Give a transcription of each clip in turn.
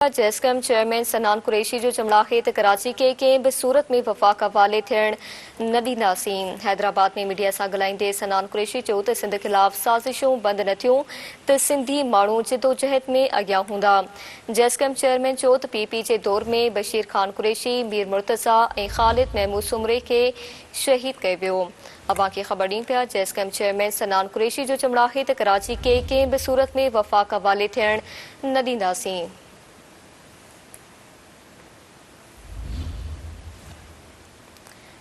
जेस्कम chairman सनान कुरैशी जो चमड़ाखे त कराची के कंहिं बि सूरत में वफ़ाक़ हवाले थियण न ॾींदासीं। हैदराबाद में मीडिया सां ॻाल्हाईंदे सनान कुरैशी चयो त सिंध ख़िलाफ़ साज़िशूं बंदि न थियूं त सिंधी माण्हू जिदोजहद में अॻियां हूंदा। जेस्कम चेयरमैन चयो त पीपी जे दौर में बशीर खान कुरैशी, मीर मुर्तज़ा ऐं ख़ालिद महमूद सुमरे खे शहीद कयो वियो। अवां खे ख़बर ॾियूं पिया जेस्कम चेयरमैन सनान कुरैशी जो चमड़ाखे त कराची के कंहिं बि सूरत में वफ़ाक़ हवाले थियण न ॾींदासीं।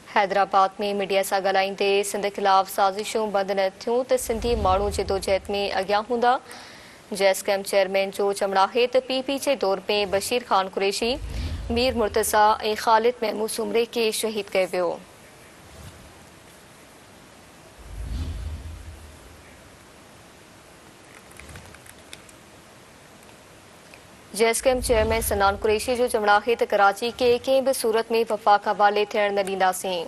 हैदराबाद में मीडिया सां ॻाल्हाईंदे सिंध ख़िलाफ़ साज़िशूं बंदि न थियूं त सिंधी माण्हू जिदोजहद में अॻियां हूंदा। जेस्कम चेयरमैन जो चमड़ाहे त पीपी जे दौर में बशीर खान कुरैशी, मीर मुर्तज़ा ऐं ख़ालिद महमूद सुमरे खे शहीद कयो वियो। जेस्कम चेयरमैन सनान कुरैशी जो चमड़ाहे त कराची के कंहिं बि सूरत में वफ़ाक़ हवाले थियण न ॾींदासीं।